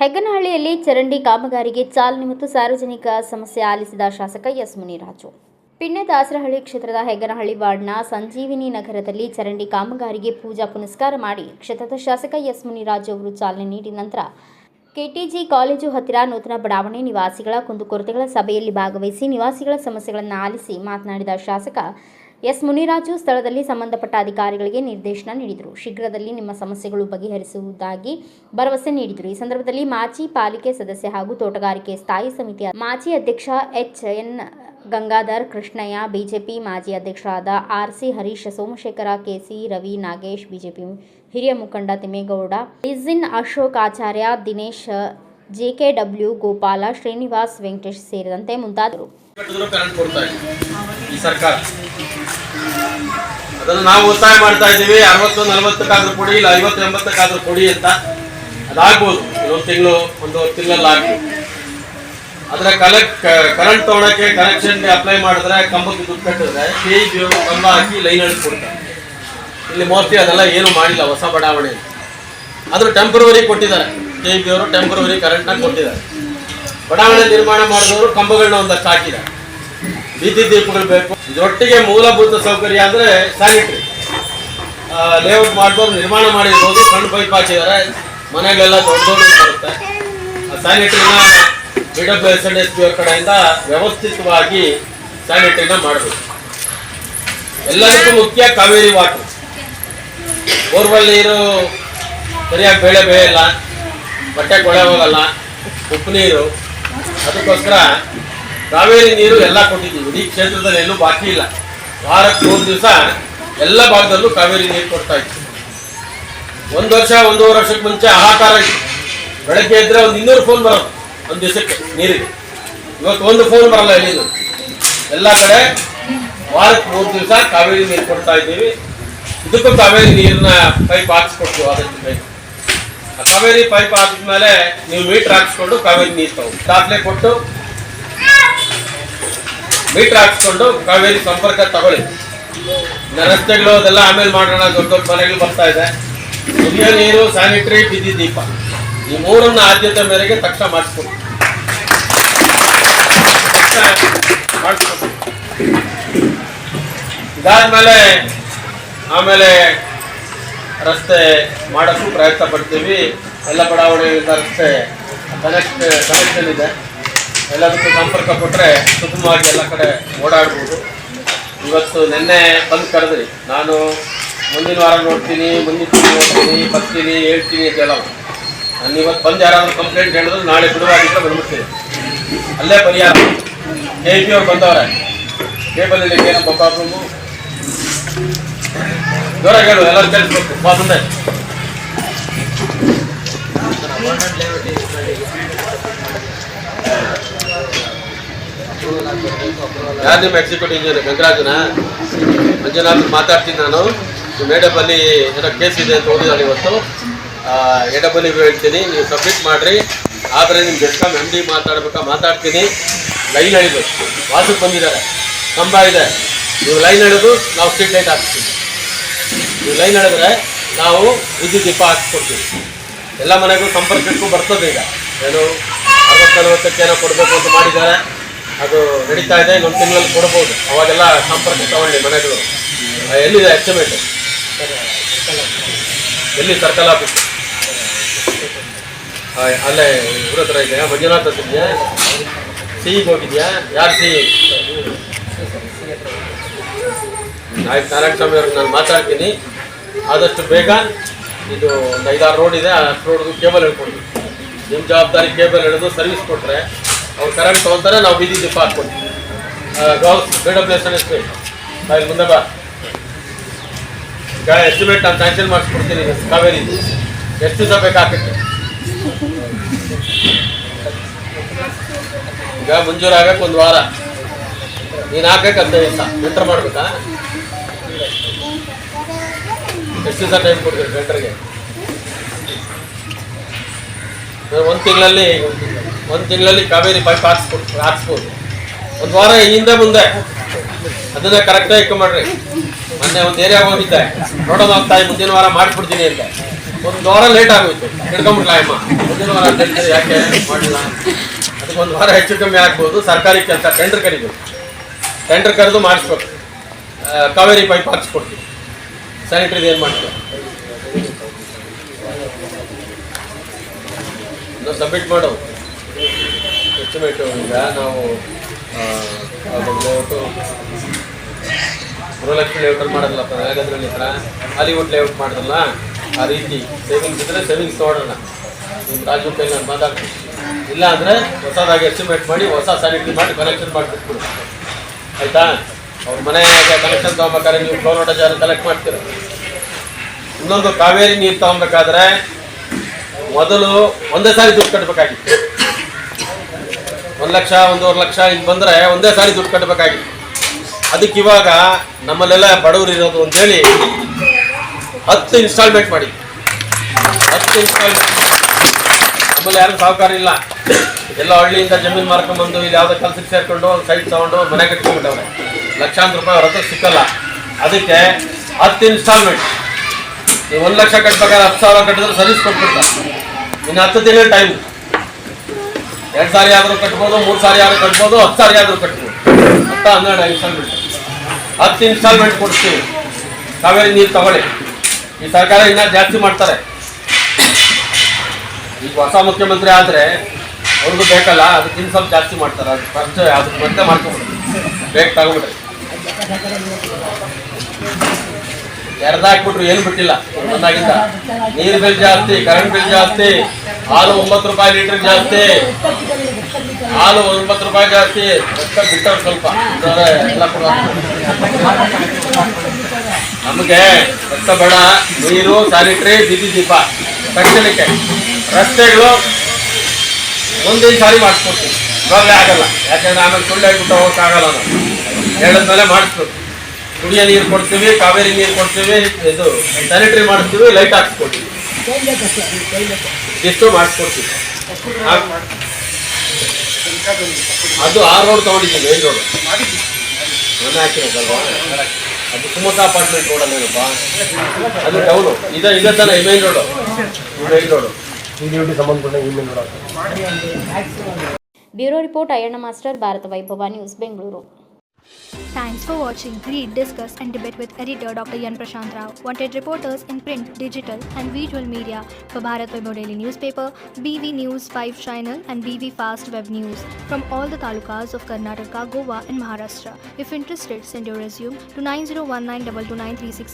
ಹೆಗ್ಗನಹಳ್ಳಿಯಲ್ಲಿ ಚರಂಡಿ ಕಾಮಗಾರಿಗೆ ಚಾಲನೆ ಮತ್ತು ಸಾರ್ವಜನಿಕ ಸಮಸ್ಯೆ ಆಲಿಸಿದ ಶಾಸಕ ಎಸ್ ಮುನಿರಾಜು. ಪಿಣ್ಯ ದಾಸರಹಳ್ಳಿ ಕ್ಷೇತ್ರದ ಹೆಗ್ಗನಹಳ್ಳಿ ವಾರ್ಡ್ನ ಸಂಜೀವಿನಿ ನಗರದಲ್ಲಿ ಚರಂಡಿ ಕಾಮಗಾರಿಗೆ ಪೂಜಾ ಪುನಸ್ಕಾರ ಮಾಡಿ ಕ್ಷೇತ್ರದ ಶಾಸಕ ಎಸ್ ಮುನಿರಾಜು ಅವರು ಚಾಲನೆ ನೀಡಿದ ನಂತರ ಕೆಟಿಜಿ ಕಾಲೇಜು ಹತ್ತಿರ ನೂತನ ಬಡಾವಣೆ ನಿವಾಸಿಗಳ ಕುಂದುಕೊರತೆಗಳ ಸಭೆಯಲ್ಲಿ ಭಾಗವಹಿಸಿ ನಿವಾಸಿಗಳ ಸಮಸ್ಯೆಗಳನ್ನು ಆಲಿಸಿ ಮಾತನಾಡಿದ ಶಾಸಕ ಎಸ್ ಮುನಿರಾಜು ಸ್ಥಳದಲ್ಲಿ ಸಂಬಂಧಪಟ್ಟ ಅಧಿಕಾರಿಗಳಿಗೆ ನಿರ್ದೇಶನ ನೀಡಿದರು. ಶೀಘ್ರದಲ್ಲಿ ನಿಮ್ಮ ಸಮಸ್ಯೆಗಳು ಬಗೆಹರಿಸುವುದಾಗಿ ಭರವಸೆ ನೀಡಿದರು. ಈ ಸಂದರ್ಭದಲ್ಲಿ ಮಾಚಿ ಪಾಲಿಕೆ ಸದಸ್ಯ ಹಾಗೂ ತೋಟಗಾರಿಕೆ ಸ್ಥಾಯಿ ಸಮಿತಿಯ ಮಾಜಿ ಅಧ್ಯಕ್ಷ ಎಚ್.ಎನ್. ಗಂಗಾಧರ್ ಕೃಷ್ಣಯ್ಯ, ಬಿಜೆಪಿ ಮಾಜಿ ಅಧ್ಯಕ್ಷರಾದ R C. Harish, Somashekhara, K C. Ravi, Nagesh, BJP ಹಿರಿಯ ಮುಖಂಡ ತಿಮ್ಮೇಗೌಡ, ಲಿಜಿನ್ ಅಶೋಕ್, ಆಚಾರ್ಯ, ದಿನೇಶ್, ಜೆಕೆಡಬ್ಲ್ಯೂ, ಗೋಪಾಲ, ಶ್ರೀನಿವಾಸ್, ವೆಂಕಟೇಶ್ ಸೇರಿದಂತೆ ಮುಂತಾದರು. ಅದನ್ನು ನಾವು ಒತ್ತಾಯ ಮಾಡ್ತಾ ಇದ್ದೀವಿ. 60-40 ಕೊಡಿ, ಇಲ್ಲ 50-80 ಕೊಡಿ ಅಂತ. ಅದಾಗ್ಬೋದು, ಇನ್ನೊಂದು ತಿಂಗಳು, ಒಂದು ತಿಂಗಳಲ್ಲಿ ಆಗ್ಬೋದು. ಆದರೆ ಕರೆಂಟ್ ತೊಗೊಳಕ್ಕೆ ಕನೆಕ್ಷನ್ಗೆ ಅಪ್ಲೈ ಮಾಡಿದ್ರೆ ಕಂಬಕ್ಕೆ ದುಡ್ಡು ಕಟ್ಟಿದ್ರೆ KEB ಕಂಬ ಹಾಕಿ ಲೈನ್ ಕೊಡ್ತಾರೆ. ಇಲ್ಲಿ ಮೋಸ್ಟ್ಲಿ ಅದೆಲ್ಲ ಏನು ಮಾಡಿಲ್ಲ. ಹೊಸ ಬಡಾವಣೆ ಆದರೂ ಟೆಂಪ್ರವರಿ ಕೊಟ್ಟಿದ್ದಾರೆ. KEB ಅವರು ಟೆಂಪ್ರವರಿ ಕರೆಂಟ್ನ ಕೊಟ್ಟಿದ್ದಾರೆ. ಬಡಾವಣೆ ನಿರ್ಮಾಣ ಮಾಡಿದವರು ಕಂಬಗಳನ್ನ ಒಂದಷ್ಟು ಹಾಕಿದ್ದಾರೆ. ಬೀದಿ ದೀಪಗಳು ಬೇಕು. ಇದರೊಟ್ಟಿಗೆ ಮೂಲಭೂತ ಸೌಕರ್ಯ ಅಂದರೆ ಸ್ಯಾನಿಟರಿ ಲೇಔಟ್ ಮಾಡ್ಬೋದು, ನಿರ್ಮಾಣ ಮಾಡಿರ್ಬೋದು. ಸಣ್ಣ ಪೈಪ್ ಹಾಕಿದ್ದಾರೆ, ಮನೆಗಳೆಲ್ಲ ದೊಡ್ಡ ಬರುತ್ತೆ. ಆ ಸ್ಯಾನಿಟರಿನ BWSNSB ಅವ್ರ ಕಡೆಯಿಂದ ವ್ಯವಸ್ಥಿತವಾಗಿ ಸ್ಯಾನಿಟರಿನ ಮಾಡಬೇಕು. ಎಲ್ಲರಿಗೂ ಮುಖ್ಯ ಕಾವೇರಿ ವಾಟರ್. ಬೋರ್ವೆಲ್ ನೀರು ಸರಿಯಾಗಿ ಬೆಳೆ ಬೇಯಲ್ಲ, ಬಟ್ಟೆ ಕೊಳೆ ಹೋಗಲ್ಲ, ಉಪ್ಪು ನೀರು. ಅದಕ್ಕೋಸ್ಕರ ಕಾವೇರಿ ನೀರು ಎಲ್ಲ ಕೊಟ್ಟಿದ್ದೀವಿ. ಇಡೀ ಕ್ಷೇತ್ರದಲ್ಲಿ ಎಲ್ಲೂ ಬಾಕಿ ಇಲ್ಲ. ವಾರಕ್ಕೆ 3 ದಿವಸ ಎಲ್ಲ ಭಾಗದಲ್ಲೂ ಕಾವೇರಿ ನೀರು ಕೊಡ್ತಾ ಇತ್ತು. 1 ವರ್ಷ 1.5 ವರ್ಷಕ್ಕೆ ಮುಂಚೆ ಹಾಹಾಕಾರ ಇತ್ತು. ಬೆಳಗ್ಗೆ ಇದ್ರೆ ಒಂದು 200 ಫೋನ್ ಬರೋದು ಒಂದು ದಿವಸಕ್ಕೆ ನೀರಿಗೆ. ಇವತ್ತು ಒಂದು ಫೋನ್ ಬರಲ್ಲ. ಎಲ್ಲಿಂದ ಎಲ್ಲ ಕಡೆ ವಾರಕ್ಕೆ 3 ದಿವಸ ಕಾವೇರಿ ನೀರು ಕೊಡ್ತಾ ಇದ್ದೀವಿ. ಇದಕ್ಕೂ ಕಾವೇರಿ ನೀರಿನ ಪೈಪ್ ಹಾಕ್ಸ್ಕೊಡ್ತೀವಿ. ಆದಷ್ಟು ಬೇಗ ಆ ಕಾವೇರಿ ಪೈಪ್ ಹಾಕಿದ್ಮೇಲೆ ನೀವು ಮೀಟ್ರ್ ಹಾಕ್ಸ್ಕೊಂಡು ಕಾವೇರಿ ನೀರು ತಗೊಂಡು ದಾಖಲೆ ಕೊಟ್ಟು ಮೀಟ್ರ್ ಹಾಕ್ಸ್ಕೊಂಡು ಕಾವೇರಿ ಸಂಪರ್ಕ ತಗೊಳ್ಳಿ. ರಸ್ತೆಗಳು ಅದೆಲ್ಲ ಆಮೇಲೆ ಮಾಡೋಣ. ದೊಡ್ಡ ದೊಡ್ಡ ಮನೆಗಳು ಬರ್ತಾ ಇದೆ. ಕುಡಿಯೋ ನೀರು, ಸ್ಯಾನಿಟರಿ, ಬೀದಿ ದೀಪ, ಈ 3 ಆದ್ಯತೆ ಮೇರೆಗೆ ತಕ್ಷಣ ಮಾಡಿಸ್ಕೊಡಿ. ಇದಾದ್ಮೇಲೆ ಆಮೇಲೆ ರಸ್ತೆ ಮಾಡೋಕ್ಕೂ ಪ್ರಯತ್ನ ಪಡ್ತೀವಿ. ಎಲ್ಲ ಬಡಾವಣೆಯಿಂದ ರಸ್ತೆ ಕನೆಕ್ಷನ್ ಇದೆ. ಎಲ್ಲದಕ್ಕೂ ಸಂಪರ್ಕ ಕೊಟ್ಟರೆ ಸುಗಮವಾಗಿ ಎಲ್ಲ ಕಡೆ ಓಡಾಡ್ಬೋದು. ಇವತ್ತು ನಿನ್ನೆ ಬಂದು ಕರೆದ್ರಿ. ನಾನು ಮುಂದಿನ ವಾರ ನೋಡ್ತೀನಿ, ಮುಂದಿನ ತಿಂಗಳು ನೋಡ್ತೀನಿ, ಬರ್ತೀನಿ, ಹೇಳ್ತೀನಿ ಅಂತ ಹೇಳೋದು. ನಾನು ಇವತ್ತು ಬಂದು ಯಾರಾದರೂ ಕಂಪ್ಲೇಂಟ್ ಹೇಳಿದ್ರು ನಾಳೆ ಬಿಡುವಾಗಿದ್ದರೆ ಬಂದ್ಬಿಡ್ತೀನಿ. ಅಲ್ಲೇ ಪರಿಹಾರ. KEB ಅವ್ರು ಬಂದವ್ರೆ. ಕೇಬಲ್ ಇಲ್ಲಿಗೆ ಏನಪ್ಪ ಪ್ರಾಬ್ಲಮ್ಮು ಜೋರಾಗಿ ಹೇಳು, ಎಲ್ಲರೂ ಕೇಳಿಸ್ಬೇಕು. ಮುಂದೆ ಯಾರು ನಿಮ್ಮ ಎಕ್ಸಿಕ್ಯೂಟಿವ್ ಇಂಜಿನಿಯರ್? ಗಂಗರಾಜನ ಮಂಜುನಾಥ್ ಮಾತಾಡ್ತೀನಿ ನಾನು. ಮೇಡಬಲ್ಲಿ ಏನೋ ಕೇಸ್ ಇದೆ ಅಂತ ಓದಿದಾಳೆ ಇವತ್ತು. ಎಡಬಲ್ಲಿಗೂ ಹೇಳ್ತೀನಿ, ನೀವು ಸಬ್ಮಿಟ್ ಮಾಡಿರಿ. ಆದರೆ ನಿಮ್ಮ ಬೆಸ್ಕಾಂ MD ಮಾತಾಡ್ತೀನಿ. ಲೈನ್ ಎಳಿಬೇಕು. ವಾಸಕ್ಕೆ ಬಂದಿದ್ದಾರೆ, ಕಂಬ ಇದೆ. ನೀವು ಲೈನ್ ಎಳೆದು ನಾವು ಸ್ಟ್ರೀಟ್ ಲೈಟ್ ಹಾಕ್ತೀವಿ. ನೀವು ಲೈನ್ ಎಳೆದ್ರೆ ನಾವು ವಿದ್ಯುತ್ ದೀಪ ಹಾಕ್ಸ್ಕೊಡ್ತೀವಿ. ಎಲ್ಲ ಮನೆಗೂ ಸಂಪರ್ಕಕ್ಕೂ ಬರ್ತದೆ. ಈಗ ಏನು 60-40 ಏನೋ ಕೊಡಬೇಕು ಅಂತ ಮಾಡಿದ್ದಾರೆ. ಅದು ನಡೀತಾ ಇದೆ. ಇನ್ನೊಂದು ತಿಂಗಳಲ್ಲಿ ಕೊಡ್ಬೋದು. ಅವಾಗೆಲ್ಲ ಸಂಪರ್ಕ ತಗೊಳ್ಳಿ ಮನೆಗಳು. ಎಲ್ಲಿದೆ ಎಸ್ಟಿಮೇಟ್? ಎಲ್ಲಿ? ಸರ್ಕಲ್ ಆಫೀಸ್ ಅಲ್ಲೇ ಇವ್ರ ಹತ್ರ ಇದೆಯಾ? ಮಂಜುನಾಥ್ ಹತ್ರ ಇದೆಯಾ? ಸಿಇಗೆ ಹೋಗಿದ್ಯಾ? ಯಾರು ಸಿಇ? ಆಯ್ತು, ನಾರಾಯಣ ಸ್ವಾಮಿ ಅವ್ರಿಗೆ ನಾನು ಮಾತಾಡ್ತೀನಿ. ಆದಷ್ಟು ಬೇಗ ಇದು ಒಂದು 5-6 ರೋಡ್ ಇದೆ. ಆ ರೋಡ್ದು ಕೇಬಲ್ ಹೇಳ್ಕೊಡ್ತೀವಿ. ನಿಮ್ಮ ಜವಾಬ್ದಾರಿ ಕೇಬಲ್ ಎಳೆದು ಸರ್ವಿಸ್ ಕೊಟ್ಟರೆ ಅವ್ರು ಕರೆಂಟ್ ತೊಗೊತಾರೆ. ನಾವು ಬೀದಿ ದೀಪ ಹಾಕ್ಕೊಡ್ತೀವಿ. BWSNSB ಇಲ್ಲಿ ಮುಂದೆ ಬಾ. ಈಗ ಎಸ್ಟಿಮೇಟ್ ನಾನು ಸ್ಯಾಂಕ್ಷನ್ ಮಾಡಿಸ್ಕೊಡ್ತೀನಿ. ಕಾವೇರಿ ಎಷ್ಟು ದಿವಸ ಬೇಕು ಹಾಕಕ್ಕೆ? ಈಗ ಮಂಜೂರು ಆಗಕ್ಕೆ 1 ವಾರ. ನೀನು ಹಾಕಕ್ಕೆ 15 ದಿವಸ ಎಂಟರ್ ಮಾಡ್ಬೇಕಾ? ಎಷ್ಟು ದಿವಸ ಟೈಮ್ ಕೊಡ್ಬೇಕು ಟೆಂಡರ್ಗೆ? 1 ತಿಂಗಳಲ್ಲಿ ಕಾವೇರಿ ಪೈಪ್ ಹಾಕ್ಸ್ಬೋದು. 1 ವಾರ ಹಿಂದೆ ಮುಂದೆ ಅದನ್ನ ಕರೆಕ್ಟಾಗಿ ಮಾಡ್ರಿ. ಮೊನ್ನೆ ಒಂದು ಏರಿಯಾ ಹೋಗಿದ್ದೆ, ನೋಡೋದು ಆಗ್ತಾ ಮುಂದಿನ ವಾರ ಮಾಡಿಬಿಡ್ತೀನಿ ಅಂತ. ಒಂದು ವಾರ ಲೇಟ್ ಆಗೋಯ್ತು, ಹಿಡ್ಕೊಂಬಿಟ್ಲ ಅಮ್ಮ. ಮುಂದಿನ ವಾರ ಅಂತ ಹೇಳ್ತೀರಿ, ಯಾಕೆ ಮಾಡಿಲ್ಲ? ಅದಕ್ಕೆ ಒಂದು ವಾರ ಹೆಚ್ಚು ಕಮ್ಮಿ ಆಗ್ಬೋದು. ಸರ್ಕಾರಿ ಕೆಲಸ ಟೆಂಡರ್ ಕರಿಬೇಕು, ಟೆಂಡರ್ ಕರೆದು ಮಾಡಿಸ್ಬೇಕು. ಕಾವೇರಿ ಪೈಪ್ ಹಾಕ್ಸ್ಕೊಡ್ತೀವಿ. ಸ್ಯಾನಿಟರಿದು ಏನು ಮಾಡ್ತೀವಿ ನಾವು ಸಬ್ಮಿಟ್ ಮಾಡೋ ಎಸ್ಟಿಮೇಟು. ಈಗ ನಾವು ಲೇಔಟು ಗೃಹಲಕ್ಷ್ಮಿ ಲೇಔಟಲ್ಲಿ ಮಾಡೋದಲ್ಲ, ಯಾಗದ್ರಲ್ಲಿ ಹತ್ರ ಹಾಲಿವುಡ್ ಲೇಔಟ್ ಮಾಡೋದಲ್ಲ, ಆ ರೀತಿ ಸೇವಿಂಗ್ಸ್ ಇದ್ದರೆ ಸೇವಿಂಗ್ಸ್ ನೋಡೋಣ. ನಿಮ್ಮ ರಾಜು ಕೈ ನಾನು ಮಾತಾಡ್ತೀನಿ. ಇಲ್ಲ ಅಂದರೆ ಹೊಸದಾಗಿ ಎಸ್ಟಿಮೇಟ್ ಮಾಡಿ ಹೊಸ ಸ್ಯಾನಿಟರಿ ಮಾಡಿ ಕನೆಕ್ಷನ್ ಮಾಡಿಬಿಟ್ಬಿಡು, ಆಯಿತಾ? ಅವ್ರ ಮನೆಗೆ ಕನೆಕ್ಷನ್ ತೊಗೊಬೇಕಾದ್ರೆ ನೀವು ಫ್ಲೋರ್ ಜಾರು ಕಲೆಕ್ಟ್ ಮಾಡ್ತೀರ. ಇನ್ನೊಂದು, ಕಾವೇರಿ ನೀರು ತೊಗೊಬೇಕಾದ್ರೆ ಮೊದಲು ಒಂದೇ ಸಾರಿ ದುಡ್ಡು ಕಟ್ಟಬೇಕಾಗಿತ್ತು. 1 ಲಕ್ಷ 1.5 ಲಕ್ಷ ಹಿಂಗೆ ಬಂದರೆ ಒಂದೇ ಸಾರಿ ದುಡ್ಡು ಕಟ್ಟಬೇಕಾಗಿತ್ತು. ಅದಕ್ಕೆ ಇವಾಗ ನಮ್ಮಲ್ಲೆಲ್ಲ ಬಡವರು ಇರೋದು ಅಂತೇಳಿ 10 ಇನ್ಸ್ಟಾಲ್ಮೆಂಟ್ ಮಾಡಿ. 10 ಇನ್ಸ್ಟಾಲ್ಮೆಂಟ್. ನಮ್ಮಲ್ಲಿ ಯಾರು ಸಾಹುಕಾರ ಇಲ್ಲ, ಎಲ್ಲ ಹಳ್ಳಿಯಿಂದ ಜಮೀನು ಮಾರ್ಕೊಂಡ್ಬಂದು ಇಲ್ಲಿ ಯಾವುದೋ ಕೆಲಸಕ್ಕೆ ಸೇರಿಕೊಂಡು ಸೈಟ್ ತೊಗೊಂಡು ಮನೆ ಕಟ್ಕೊಂಡ್ಬಿಟ್ಟವ್ರೆ. ಲಕ್ಷಾಂತರ ರೂಪಾಯಿ ಅವ್ರ ಹತ್ರ ಸಿಕ್ಕಲ್ಲ. ಅದಕ್ಕೆ 10 ಇನ್ಸ್ಟಾಲ್ಮೆಂಟ್. ನೀವು 1 ಲಕ್ಷ ಕಟ್ಬೇಕಾದ್ರೆ 10,000 ಕಟ್ಟಿದ್ರೆ ಸರ್ವಿಸ್ ಕೊಟ್ಬಿಡ್ತಾರೆ. ಇನ್ನು 10 ತಿಂಗಳ ಟೈಮ್. 2 ಸಾರಿ ಆದರೂ ಕಟ್ಬೋದು, 3 ಸಾರಿ ಆದರೂ ಕಟ್ಬೋದು, 10 ಸಾರಿ ಆದರೂ ಕಟ್ಬೋದು. 12 ಇನ್ಸ್ಟಾಲ್ಮೆಂಟ್. 10 ಇನ್ಸ್ಟಾಲ್ಮೆಂಟ್ ಕೊಡ್ತೀವಿ. ಕಾವೇರಿ ನೀರು ತಗೊಳ್ಳಿ. ಈ ಸರ್ಕಾರ ಇನ್ನೂ ಜಾಸ್ತಿ ಮಾಡ್ತಾರೆ. ಈಗ ಹೊಸ ಮುಖ್ಯಮಂತ್ರಿ ಆದರೆ ಅವ್ರಿಗೂ ಬೇಕಲ್ಲ, ಅದಕ್ಕೆ ಇನ್ನು ಸ್ವಲ್ಪ ಜಾಸ್ತಿ ಮಾಡ್ತಾರೆ. ಅದು ಫಸ್ಟ್ ಅದಕ್ಕೆ ಮತ್ತೆ ಮಾಡ್ಕೊಂಬಿಡ್ರಿ, ಬೇಗ ತಗೊಂಬಿಡ್ರಿ. ಹಾಕ್ಬಿಟ್ರು ಏನು ಬಿಟ್ಟಿಲ್ಲ. ಬಂದಾಗಿಂದ ನೀರು ಬಿಲ್ ಜಾಸ್ತಿ, ಕರೆಂಟ್ ಬಿಲ್ ಜಾಸ್ತಿ, ಹಾಲು 9 ರೂಪಾಯಿ ಲೀಟರ್ ಜಾಸ್ತಿ, ಹಾಲು 9 ರೂಪಾಯಿ ಜಾಸ್ತಿ. ಬಿಟ್ಟವ್ರು ಸ್ವಲ್ಪ ಎಲ್ಲ ಕೊಡುವ. ನಮಗೆ ರಕ್ತ ಬೇಡ, ನೀರು, ಸ್ಯಾನಿಟರಿ, ಬೀದಿ ದೀಪ ಕಟ್ಟಲಿಕ್ಕೆ ರಸ್ತೆಗಳು ಮುಂದಿನ ಸಾರಿ ಮಾಡಿಸ್ಕೊಡ್ತೀವಿ. ಇವಾಗಲೇ ಆಗಲ್ಲ, ಯಾಕಂದ್ರೆ ಆಮೇಲೆ ಸುಳ್ಳು ಹೇಳ್ಬಿಟ್ಟು ಹೋಗೋಕ್ಕಾಗಲ್ಲ. ನಾವು ಹೇಳಿದ್ಮೇಲೆ ಮಾಡಿಸ್ಬೇಕು. ಕುಡಿಯೋ ನೀರು ಕೊಡ್ತೀವಿ, ಕಾವೇರಿ ನೀರು ಕೊಡ್ತೀವಿ, ಇದು ಸ್ಯಾನಿಟರಿ ಮಾಡಿಸ್ತೀವಿ, ಲೈಟ್ ಹಾಕ್ಸ್ಕೊಡ್ತೀವಿ, ಇಷ್ಟು ಮಾಡಿಸ್ಕೊಡ್ತೀವಿ. ಅದು 6 ರೋಡ್ ತೊಗೊಂಡಿದ್ದೀವಿ, ಮೇನ್ ರೋಡ್ ಮನೆ ಹಾಕಿರೋದಲ್ವಾ. ಅದು ಸುಮತ ಅಪಾರ್ಟ್ಮೆಂಟ್ ರೋಡಲ್ಲೇನಪ್ಪ, ಅದು ಟೌನು. ಇದೆ ತಾನೆ ಮೇನ್ ರೋಡು, ಮೇನ್ ರೋಡು ಸಂಬಂಧಪಟ್ಟ ಈ main road. Bureau report Ayyanna master, Bharat Vaibhav news, Bengaluru. Thanks for watching. Read, discuss and debate with editor Dr. Yan Prashant Rao. Wanted reporters in print, digital and visual media for Bharat Vaibhav Daily Newspaper, BV News 5 Channel and BV Fast Web News from all the talukas of Karnataka, Goa and Maharashtra. If interested, send your resume to 9019229369.